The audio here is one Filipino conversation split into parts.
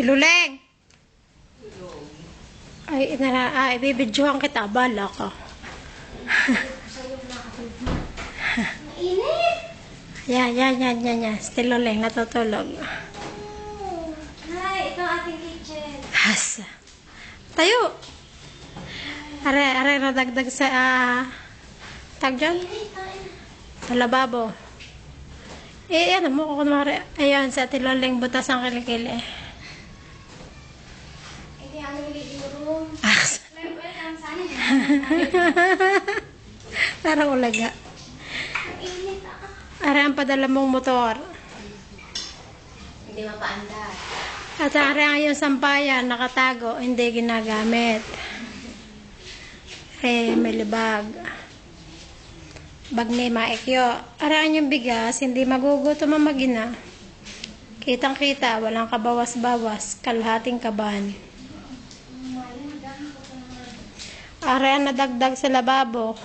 Tiluleng! Ay, ibibidyohan kita. Bala ka. Mainit! Yan. Tiluleng, natutulog. Hi, ito ang ating kitchen. Hasa. Tayo! Are, nadagdag sa, tag dyan? Sa lababo. Yan mo, kunwari. Ayan, sa Tiluleng, butas ang kilikili. Hindi ano nililuro. Hasa. Well, ang sana. Parang ulaga. Mainit Are, ang padala mong motor. Hindi mapaandar. At are, ang iyong sampayan, nakatago, hindi ginagamit. May libag. Bag ni maikyo. Araan yung bigas, hindi magugutom ang magina. Kitang-kita, walang kabawas-bawas, kalahating kaban. Araan nadagdag sa lababo.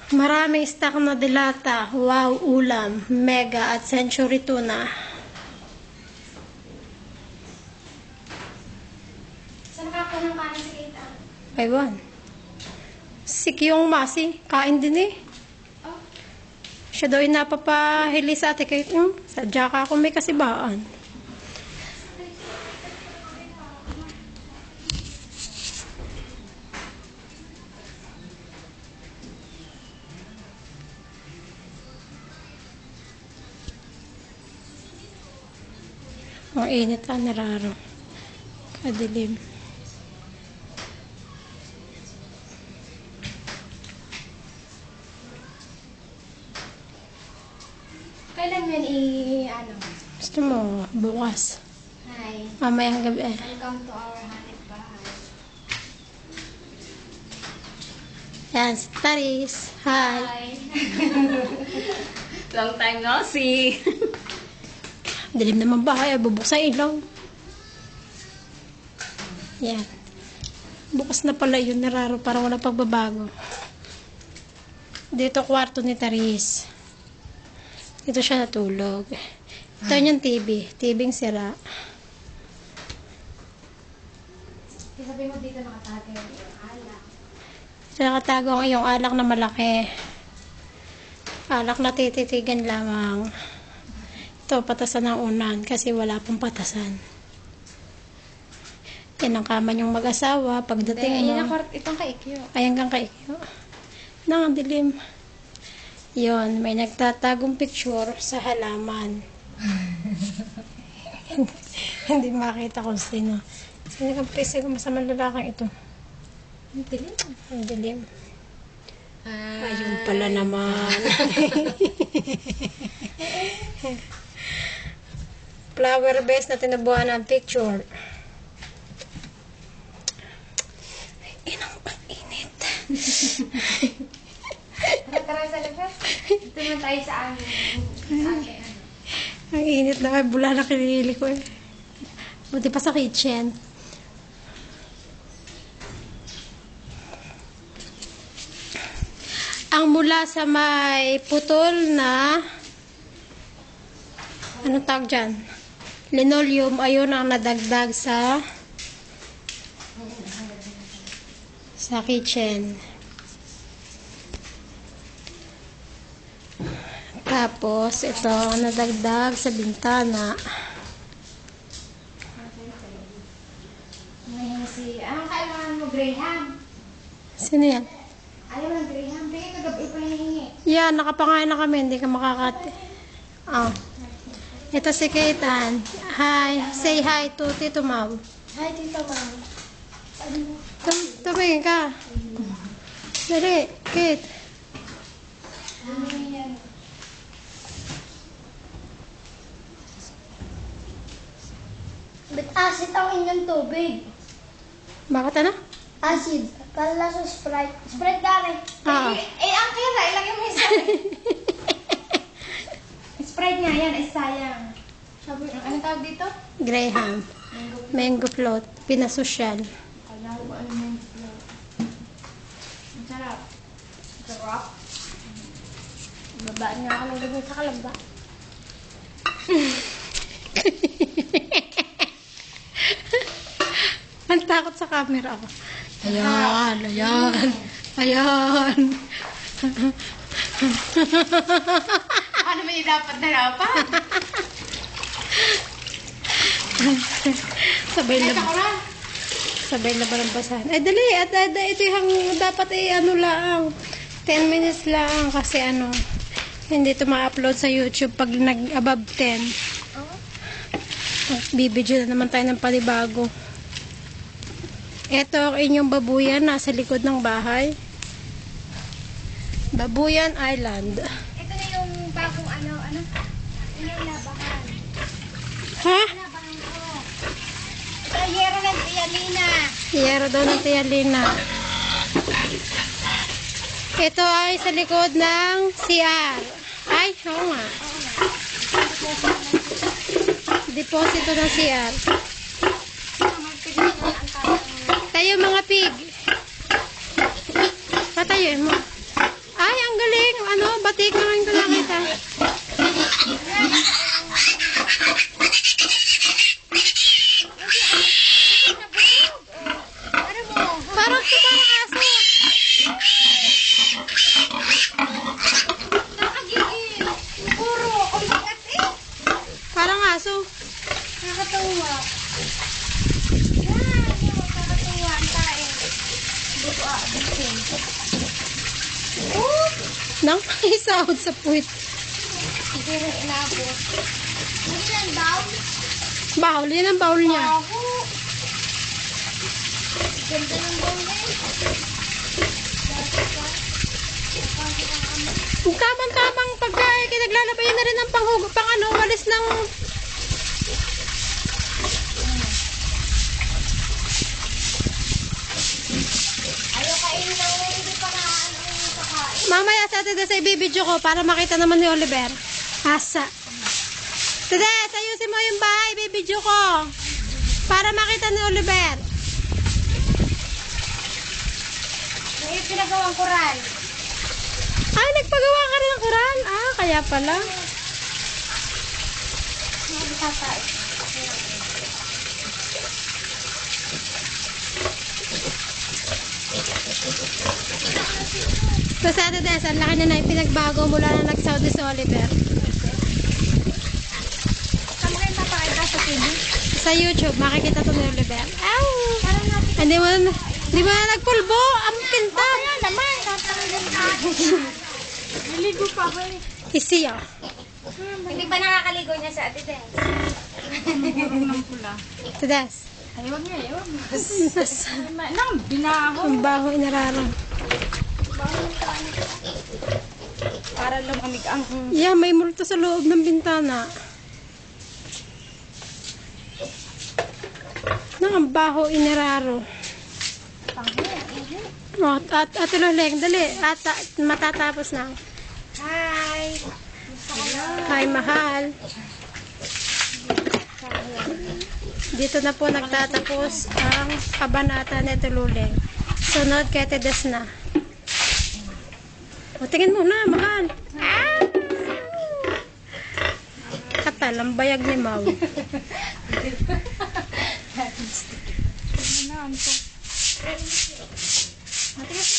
Maraming stock na dilata, wow ulam, mega at century tuna. Saan ka ng kanin si Keita? Aywan. Si Kyong Masi, kain din eh. Oh, Siya daw yung napapahili sa ate kay sadya ka kung may kasibaan. Ang init ang nararo. Kadilim. kailan yun ano? Gusto mo, bukas. Hi. Mamayang gabi eh. Welcome to our hanip bahay. Yan, si Taris. Hi. Long time no see. Dilim naman bahay, bubuksan ilaw. Yan. Bukas na pala yun, nararo, parang wala pagbabago. Dito kwarto ni Taris. Dito siya natulog. Ito yung TV. TV-ng sira. Sabi mo dito nakatago yung alak. Dito nakatago ang iyong alak na malaki. Alak na tititigan lamang. Ito, patasan ng unan kasi wala pong patasan. Yan ang kama niyong mag-asawa. Pagdating mo. Itong kaikyo. Ayan kang kaikyo. Nang dilim. Yon, may nagtatagong picture sa halaman. Hindi makita kung sino. Sino kang pwede kung masamang lalaking ito? Ang dilim. Ang dilim. Ayun pala naman. Flower base na tinabuhan ng picture. Inang pag-init. Tara sa labas. Dito na tayo sa amin. Sa akin. Ang init na kay bula na kinili ko eh. Buti pa sa kitchen. Ang mula sa may putol na ano tawag dyan? Linoleum, ayun ang nadagdag sa kitchen. Tapos, ito ang nadagdag sa bintana. Ngayon anong kailangan mo, Graham? Sino yan? Ayaw ng Graham. Tingin kagabi pa hihingi. Yan, nakapangain na kami. Hindi ka makakati. Oh. Ito si Kaitan. Hi. Say hi to Tito Mau. Hi, Tito Ma'am. Tumingin ka. Dali, Kate. Ba't acid ang inyong tubig? Bakit ano? Acid. Kala sa Sprite. Sprite galing. Ah. Ang kaya, ilagay mo yung Sprite. Sprite nga yan, sayang. Sabi, ano tawag dito? Graham. Mango float. Pinasosyal. Kala ko ano yung flow. Ang sarap. Sarap. Babaan niya ako ng ganyan sa kalamba. Ang takot sa camera ako. Ayan, ayan, ayan. Ano ba yung dapat na dapat? Sabay na sabay na ba ng basahan? Ay, dali. At ito yung dapat ano lang. 10 minutes lang kasi ano, hindi ito ma-upload sa YouTube pag nag-above 10. Bibidyo na naman tayo ng panibago. Ito ang inyong babuyan nasa likod ng bahay. Babuyan Island. Ito na yung bagong ano? Yung labahan. Ha? Labahan ko. Ito ang yero ng Tialina. Yero daw ng Tia Lina. Ito ay sa likod ng CR. Ay, oo nga. Deposito ng CR. Tayo mga pig. Patayin mo. Ay, ang galing. Ano, batik na lang ito nakita. Ano mo? Parang aso. Nakagigil. Puro. Ang bigat eh. Parang aso. Nakakatawa. Yan. Nakakatawa. Ang tae. Buto bitin. Nang isahod sa puwit. Hindi rin inabot. Ano yan, daw? Bawal. Yan ang bawal niya. Ako. Ganda ng bongay. Kung tamang pagkain, naglalabay na rin ng pang ano, walis ng... Ayaw kainin lang. Hindi pa na ano yung kakain. Mamaya sa atin sa ibibidyo ko para makita naman ni Oliver. Asa. Tedes, ayusin mo yung bahay, ibibidyo ko. Para makita ni Oliver. May pinagawang koral. Ay, nagpagawa ka rin ng kuran. Ah, kaya pala. May tatay. So sa atin, Des, ang laki na yung pinagbago mula na nag-Saudi si Oliver. Saan mo kayo papakita sa TV? Sa YouTube, makikita to ni Oliver. Ow! Parang natin. Hindi mo na nagpulbo. Ang pinta. Kaya naman. Tatanggalin ka. Naligo pa ako eh. Isiya. Hindi ba nakakaligo niya sa ate Des? So, Des. Ay, wag niya. Wag niya. Nang binaho. Ang baho inararang. Para lumamig ang... Yeah, may multo sa loob ng bintana. Nang ang baho inararo. Oh, at Loleng, dali. Matatapos na. Hi! Hi, mahal. Dito na po nagtatapos ang kabanata ni Loleng. Sunod kay Tedes na. O, tingin mo na, mahal. Ah! Katal, ang bayag ni Mau. Matigas